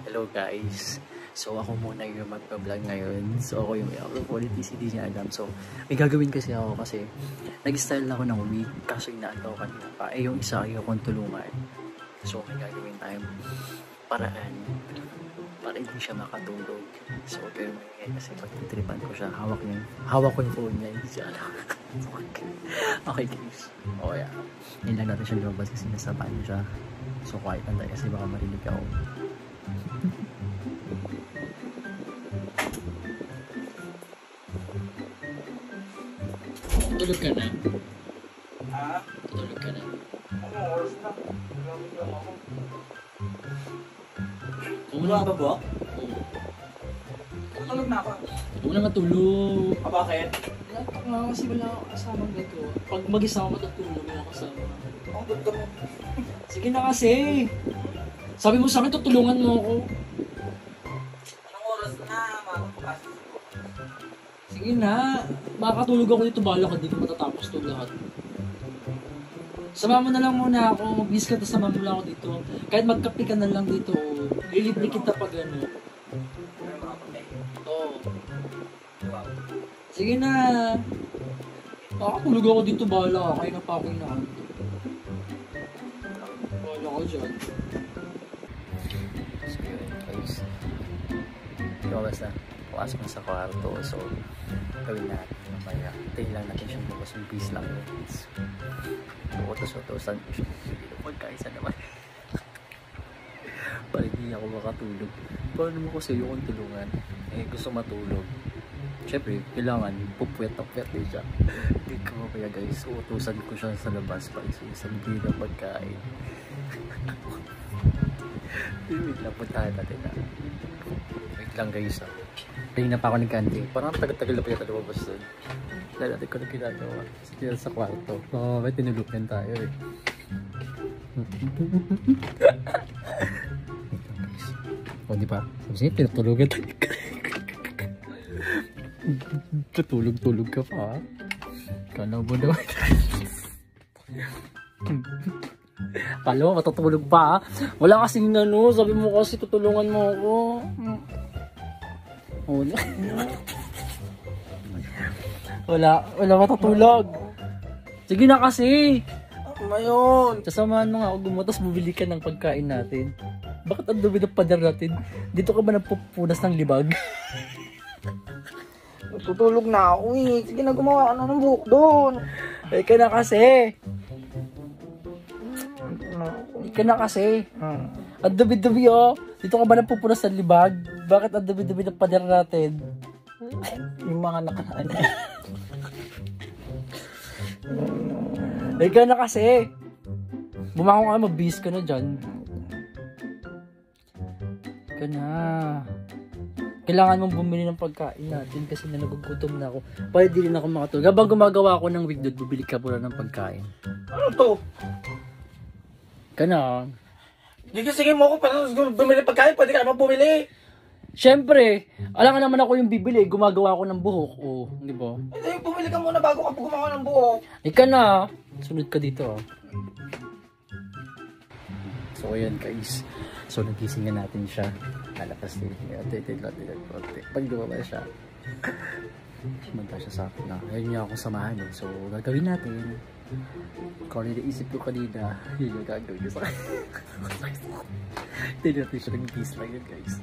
Hello guys. So ako muna yung magpa-vlog ngayon. So ako yung quality CD niya alam. So may gagawin kasi ako kasi nag-style ako ng wig kaso inaanto ko kanina pa. Yung isa ayaw kong tulungan. So may gagawin tayong paraan para hindi siya makatulog. So ito yung mangyayari kasi pagtitripan ko siya. Hawak ko yung phone niya. Hindi siya alam. Okay guys. O yeah. Hindi lang natin siya lumabas kasi nasa banyo siya. So quiet lang tayo kasi baka marinig ako. Tutulog ka na? Ha? Tutulog ka na? Ano oras na? Wala ba ba? Oo. Tutulog na ako. Huwag na matulog. Bakit? Wala kasi wala akong kasamang dito. Pag mag-isa ako matutulog, wala kasama. Ang ganda mo. Sige na kasi. Sabi mo sa akin, tutulungan mo ako. Anong oras na? Makapagpasok. Sige na. Makakatulog ako dito. Bahala ka. Di ko matatapos ito lahat. Sama mo na lang muna ako. Mag-miss ka. Sama mo lang ako dito. Kahit magkape ka na lang dito. Lilibre kita pag ano. Oo. Sige na. Makakatulog ako dito. Bahala ka. Kaya na pa ako inaanto. Bahala ka dyan. So yun guys. Ikaw basta. Puasok na sa kwarto. So gawin natin mamaya. Tayo lang natin siyang bukas. Yung peace lang yun. Utos-utosan ko siya. Hindi na magkaisa naman. Para hindi ako makatulog. Paano mo kasi yung tulungan? Eh gusto matulog. Siyempre, kailangan pupuwet din siya. Hindi ko kaya guys. Utosan ko siya sa labas. Para isang na pagkain. Wait lang. Puntahan natin na. Wait lang guys ha. Kanina pa ako nagkanti. Parang tagal-tagal na pa yata lumabas doon. Dahil natin ko na ginagawa. Sige sa kwarto. Oo, may tinulukan tayo eh. O di ba? Sabi siya, pinatulugan tayo. Tutulog-tulog ka pa ha? Kala mo naman. Kala mo matutulog pa ha? Wala kasing ano. Sabi mo kasi tutulungan mo ako. Wala matutulog. Sige na kasi. Mayon. Sasamahan mo nga ako gumatos, bumili ka ng pagkain natin. Bakit ang dumi ng pader natin? Dito ka ba nagpupunas ng libag? Tutulog na ako eh. Sige na, gumawa ka na ng buhok doon. Ay ka na kasi. Ay ka na kasi. Ang dumi-dumi oh. Dito ka ba nagpupunas ng libag? Bakit ang dumi-dumi ng pader natin? Yung mga nakaraan. Ay ka na kasi. Bumangon ka, mabihis ka na dyan. Ka na. Kailangan mong bumili ng pagkain natin kasi na nagugutom na ako. Para di rin ako makatulog. Habang gumagawa ako ng wig doon, bubili ka muna ng pagkain. Ano to? Ka na. Gigisingin mo ako para bumili pagkain. Pwede ka naman bumili. Siyempre, alam nga naman ako yung bibili. Gumagawa ako ng buhok. Oh, di ba? Eh, bumili ka muna bago ka gumawa ng buhok. Ika na. Sunod ka dito. Oh. So, ayan guys. So, nagising na natin siya. Nalapas din. Pag lumabas siya, sumanda siya sa akin na. Ayaw niya akong samahan eh. So, gagawin natin. Kung ano naisip ko kanina, yun yung gagawin niya sa akin. Hindi natin siya nag-peace lang yun guys.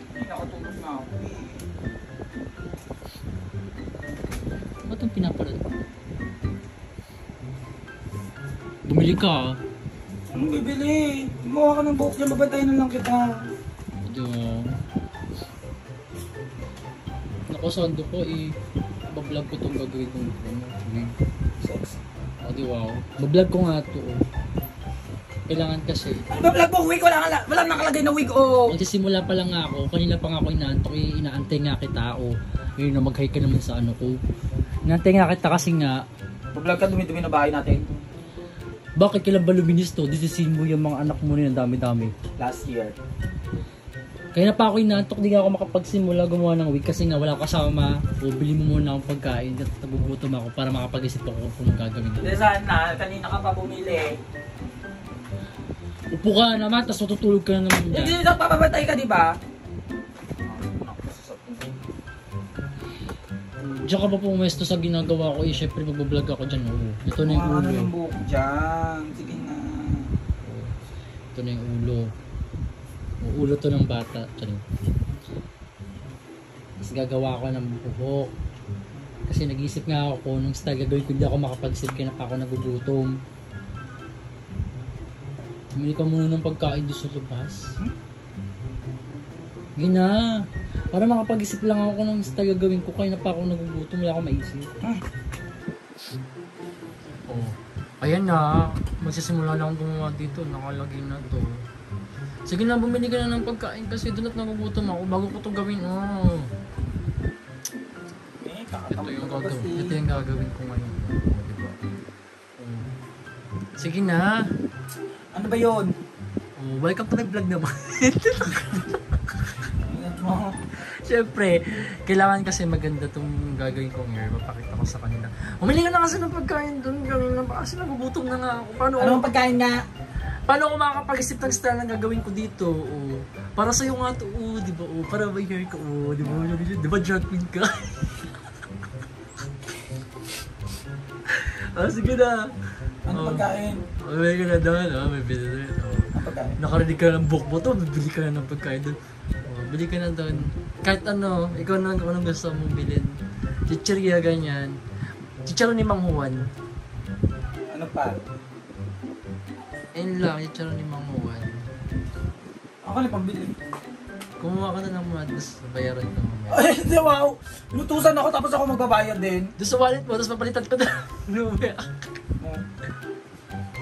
Hindi nakatulog na ako. Ba't ang pinapalad? Bumili ka. Anong bibili? Gumawa ka ng buhok dyan. Babantayin na lang kita. Diyo. Nakasando ko eh. Bablog ko itong gagawin kong wig. Sex. O di wow. Bablog ko nga ito. Kailangan kasi. Bablog mo wig? Wala nakalagay na wig o. Magsisimula pa lang ako. Kanina pa nga ako inaantay nga kita. O ngayon na mag-hi ka naman sa ano ko. Inaantay nga kita kasi nga. Bablog ka dumi-dumi na bahay natin. Bakit kailan ba luminis to? Disisin mo yung mga anak mo rin ang dami-dami. Last year. Kaya na pa ako inaantok, di nga ako makapagsimula gumawa ng wig kasi nga wala kasama. O bili mo muna akong pagkain at nagugutom ako para makapag-isip ako kung gagawin ko. Hindi saan na, kanina ka pa bumili. Upo ka naman, tapos matutulog ka na naman dyan. Hindi na papamatay ka, di ba? Diyan ka pa pumesto sa ginagawa ko eh. Siyempre magbablog ako dyan. Oo. Ito na yung ulo. Ano yung buhok dyan? Sige na. Ito na yung ulo. Ulo to ng bata. Tapos gagawa ko ng buhok. Kasi nag-isip nga ako nung style gagawin ko, hindi ako makapag-sip kaya na pa ako nagugutom. Bumili ka muna ng pagkain doon sa labas. Gina. Para makapag-isip lang ako ng style gagawin ko kaya na pa ako nagugutom. Wala akong maisip. Oh. Ayan na. Magsisimula lang gumawa dito. Nakalagay na to. Sige na, bumili ka na ng pagkain kasi doon at nagugutom ako bago ko to gawin. Oh. Ito yung gagawin. Ito yung gagawin ko ngayon. Oh, diba? Oh. Sige na. Ano ba yun? Oh, welcome to my vlog naman. Siyempre, kailangan kasi maganda itong gagawin ko ngayon. Mapakita ko sa kanila. Umili ka na kasi ng pagkain doon. Gano'n na ba? Kasi nagugutom na nga ako. Anong pagkain nga? Paano ako makakapag-isip ng style na gagawin ko dito? Oh. Para sa'yo nga ito. Oh, diba? Oh, para may hair ka. Oh, diba? Diba drag queen ka? Ah, sige na. Anong pagkain? May ka na doon. Oh, may bili na. Anong pagkain? Nakarinig ka ng book mo to. Bibili ka na ng pagkain doon. Oh, bili ka na doon. Kahit ano, ikaw na kung anong gusto mong bilhin. Chichirya, ganyan. Chicharo ni Mang Juan. Ano pa? Ayun lang, chicharo ni Mang Juan. Ako na pambili. Kumuha ka na ng mga, tapos bayaran ko mamaya. Ay, hindi, wow! Lutusan ako tapos ako magbabayad din. Doon sa wallet mo, tapos papalitan ko na.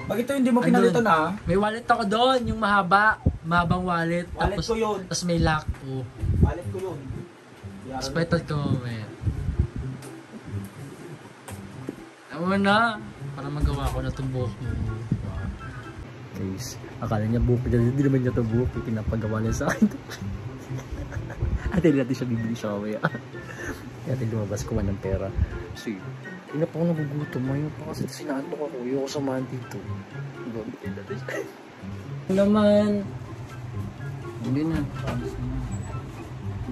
Bakit ito hindi mo pinalitan na? May wallet ako doon, yung mahaba. Mahabang wallet. Wallet ko yun. Tapos may lock. Oh. Wallet ko yun. Tapos palitan ko mamaya. Tama na. Para magawa ko na itong buhok mo. Guys, akala niya buhok niya. Hindi naman niya ito buhok. Pinapagawa niya sa akin. Ate natin siya bibili siya mamaya. Kaya natin lumabas kuha ng pera. So, hindi na pa ako nagugutom. Ngayon pa kasi sinaantok ako. Ayoko samahan dito. Bumili natin siya. Naman. Hindi na.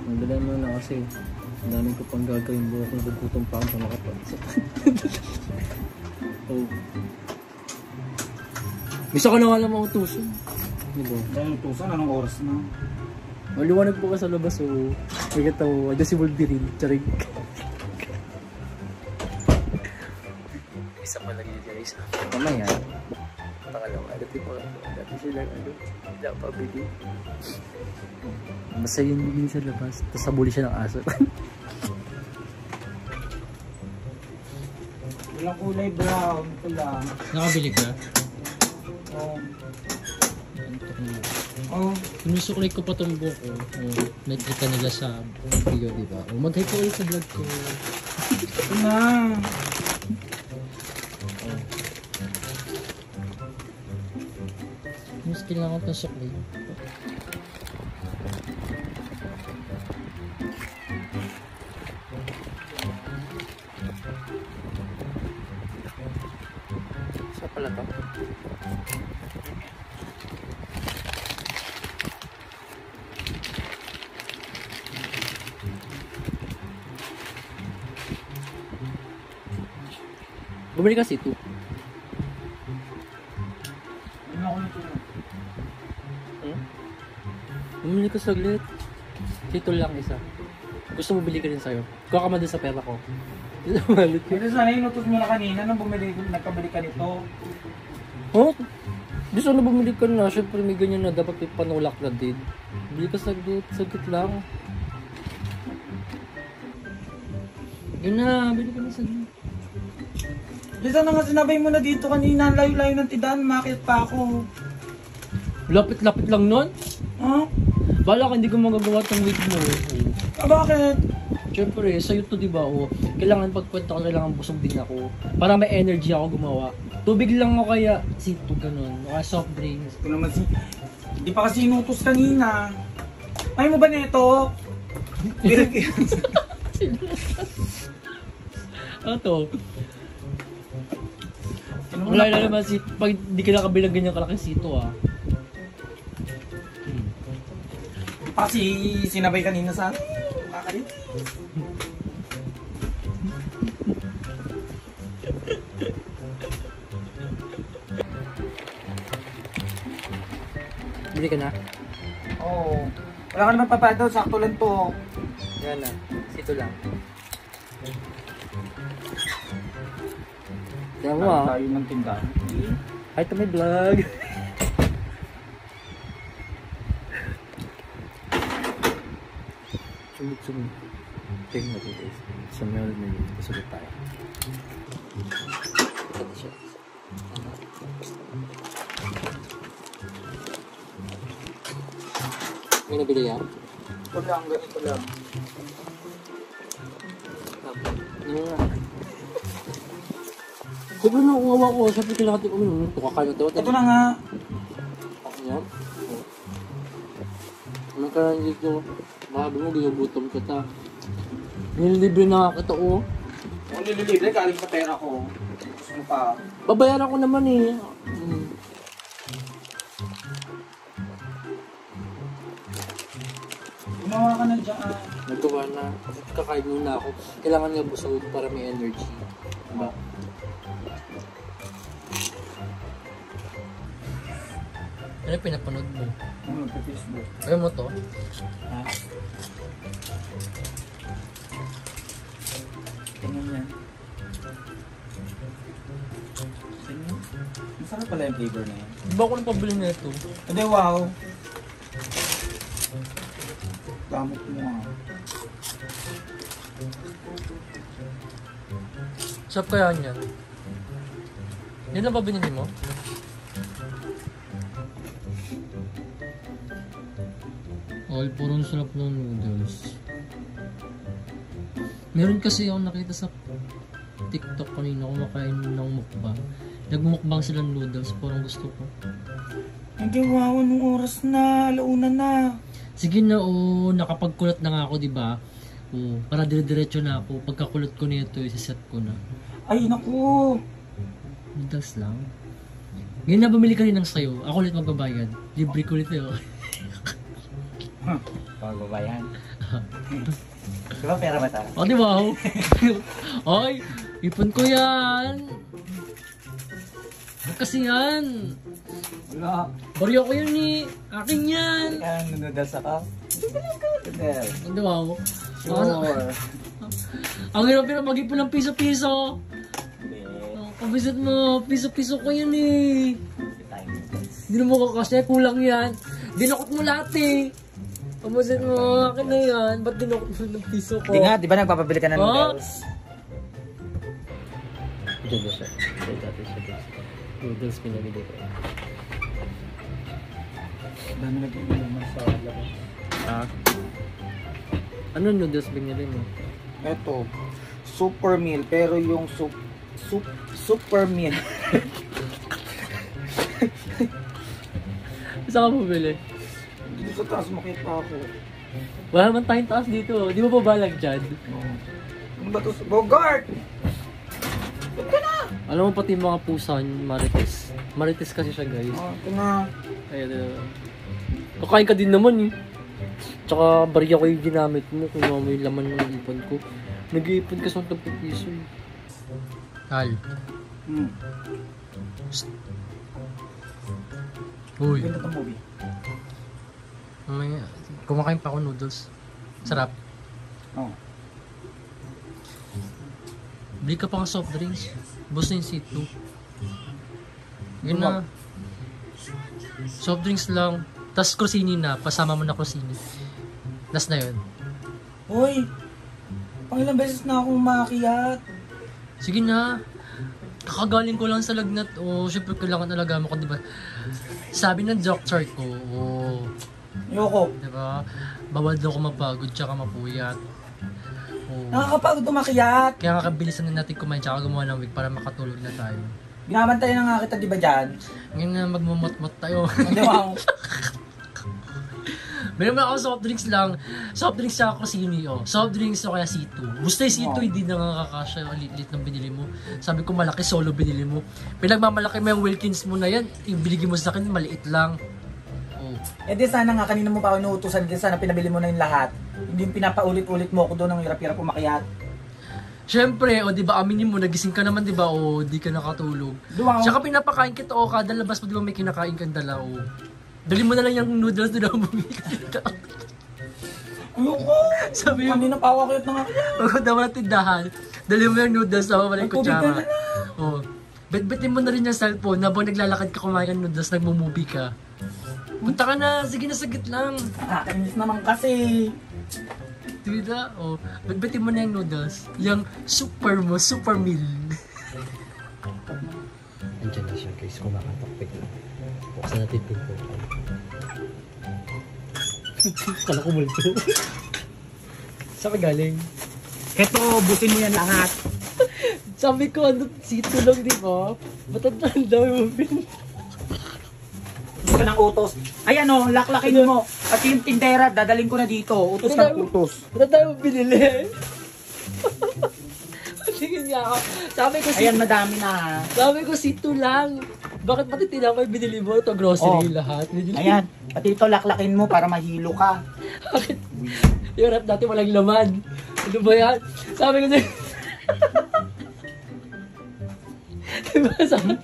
Magdala mo na kasi. Ang dami ko pang gagawin buhok. Nagugutom pa ako makapag-isip. Oh. Misa ko na nga lang mautusan. Diba? Dahil utusan, anong oras na? Maliwanag po ka sa labas, so magkita mo, adjust si Wolverine, charing. Isa pa lang yun guys. Mamaya, pangalawa, dati pa, dati sila, hindi pa bili. Basta yun bili sa labas, tapos sabuli siya ng aso. Walang kulay brown, ito lang. Nakabili ka? Oh. Antok na. Oh. Sinusuklay ko pa itong buhok ko. Oh, nakikita nila sa video, diba? Oh, mag-hi po ulit sa vlog ko. Ito na. Mas kailangan ko suklay. Saan pala to? Bumili kasi ito. Ano ako nito? Bumili ka saglit. Ito lang isa. Gusto mo bili ka rin sa'yo. Kuha ka man din sa pera ko. Malit ko. Ito sana inutos mo na kanina nung nagpabili ka nito. Oh? Di sana bumili ka na. Siyempre may ganyan na. Dapat may panulak na din. Bili ka saglit. Saglit lang. Yun na. Bili ka na saglit. Bisa na nga sinabay mo na dito kanina. Layo-layo ng tindahan. Makit pa ako. Lapit-lapit lang nun? Huh? Bala ka hindi ko magagawa tong wig mo. Ah, bakit? Siyempre, sa'yo to diba? O, kailangan pagkwenta ko, kailangan busog din ako. Para may energy ako gumawa. Tubig lang o kaya sito ganun. O kaya soft drinks. Ito naman si... Hindi pa kasi inutos kanina. Ay mo ba nito? Ano to? Wala na naman si... Pag di ka nakabilang ganyan kalaki sito ah. Kasi sinabay kanina sa akin. Kakalit. Bili ka na? Oo. Wala ka naman papayad daw, sakto lang to. Yan na. Ito lang. Kaya mo ah. Tayo ng tindahan. Hi to my vlog. Sumit. Tingnan natin guys. Sa meron na yun. Kasunod tayo. Ito siya. May nabili yan? Ito lang, ganito lang. Sabi na kung awa ko, sabi ko lang natin uminom. Tukakain na daw. Ito na nga. Yan. Ano ka lang dito? Mahabi mo, ginugutom ka ta. Nililibre na nga kita oh. Kung nililibre, galing sa pera ko. Gusto mo pa. Babayaran ko naman eh. Gumawa ka na dyan. Nagawa na. Kakain muna ako. Kailangan nga busog para may energy. Diba? Ano pinapanood mo? Ano, sa Facebook. Ayaw mo to? Ha? Tingnan yan. Tingnan. Masarap pala yung flavor na yan. Di ba ako nang pabili na ito? Hindi, wow. Damot mo ah. Sarap kaya niyan? Yan ang babinili mo? All puro sarap ng noodles. Meron kasi ako nakita sa TikTok kanina kumakain ng mukbang. Nagmukbang sila ng noodles, parang gusto ko. Hindi, wow, nung oras na, alauna na. Sige na, oh, nakapagkulat na nga ako, di ba? Oh, para dire-diretso na ako. Pagkakulot ko nito, isa-set ko na. Ay, naku. Noodles lang. Ngayon na bumili ka rin ng sayo. Ako ulit magbabayad. Libre ko ulit yun. Pagbabayan. Diba pera ba tayo? O, di ba? Ay, ipon ko yan. Kasi yan. Wala. Baryo ko yan eh. Akin yan. Kaya nunoodles ako. Noodles. Di ba? Sure. Ang hirap pero mag-ipon ng piso-piso. Kabisit mo, piso-piso ko yan eh. Hindi na mo kakasya, kulang yan. Dinukot mo lahat eh. Kabisit mo, akin na yan. Ba't dinukot mo ng piso ko? Di nga, di ba nagpapabili ka ng noodles? Diyan siya. Noodles pinabili ko. Dami nag-iinuman sa labas. Ah. Ano noodles binili mo? Ito, super meal, pero yung super meal. Saan ka bumili? Dito sa taas makita ako. Wala naman tayong taas dito. Di mo pa balag dyan? Ano ba ito? Bogart! Ba't ka na? Alam mo pati mga pusa, marites. Marites kasi siya guys. Ito na. Ayun. Kakain ka din naman eh. Tsaka barya ko yung ginamit mo kung ano yung laman ng ipon ko. Nag-iipon ka sa 10 piso eh. Hal. Uy. Ganda itong movie. Kumakain pa ako noodles. Sarap. Oo. Bili ka pa ng soft drinks. Bus na yung C2. Yun na. Soft drinks lang. Tapos krusini na. Pasama mo na krusini. Last na yun. Hoy! Pangilang beses na akong umakyat. Sige na. Kakagaling ko lang sa lagnat. O, syempre kailangan talaga mo ko, diba? Sabi ng doctor ko, Ayoko. diba? Bawal daw ko mapagod tsaka mapuyat. Nakakapagod umakyat. Kaya kakabilisan na natin kumain tsaka gumawa ng wig para makatulog na tayo. Binabantayan na nga kita, di ba dyan? Ngayon na magmumot-mot tayo. Hindi wow. Meron ako soft drinks lang. Soft drinks sa krusini, oh. Soft drinks o kaya C2. Gusto yung C2, hindi na nakakasya yung lit-lit ng binili mo. Sabi ko malaki, solo binili mo. Pinagmamalaki mo yung Wilkins mo na yan, ibigay mo sa akin, maliit lang. Oh. Eh di sana nga, kanina mo pa ako inuutusan, di sana pinabili mo na yung lahat. Hindi yung pinapaulit-ulit mo ako doon ng hirap-hirap umakyat. Siyempre, o di ba aminin mo, nagising ka naman di ba, o di ka nakatulog. Duwa, Tsaka pinapakain kita, o kada labas mo di ba may kinakain kang dala, o. Dali mo na lang yung noodles doon ako bumili ka. ayoko. Sabi mo, Kanina pa ako akyat ng akyat. huwag daw na tindahan. Dali mo yung noodles, ako wala yung Magtubig ka kutsara. na lang. O. Bet-betin mo na rin yung cellphone, habang naglalakad ka kumain ng noodles, nagmumovie ka. Punta ka na, sige na sagit lang. Nakakainis naman kasi. Diba? O, bet-betin mo na yung noodles. Yung super mo, super meal. Andiyan na siya guys, kumakatakpik na. Buksan natin yung pinto. Kala ko multo. Saan ka galing? Eto, busin mo yan lahat. Sabi ko, ano, sito lang, di ba? Matandaan daw yung pinto. Gusto ka ng utos. Ayan o, laklakin mo. At yung tindera, dadaling ko na dito. Utos ng utos. Matandaan mo binili. Sige nga ako. Sabi ko, Ayan, madami na ha. sabi ko, sito lang. Bakit pati tinapay binili mo? Ito grocery lahat. Binili. Ayan, pati ito laklakin mo para mahilo ka. Bakit? Yung rap natin walang laman. Ano ba yan? Sabi ko sa'yo. Diba sabi?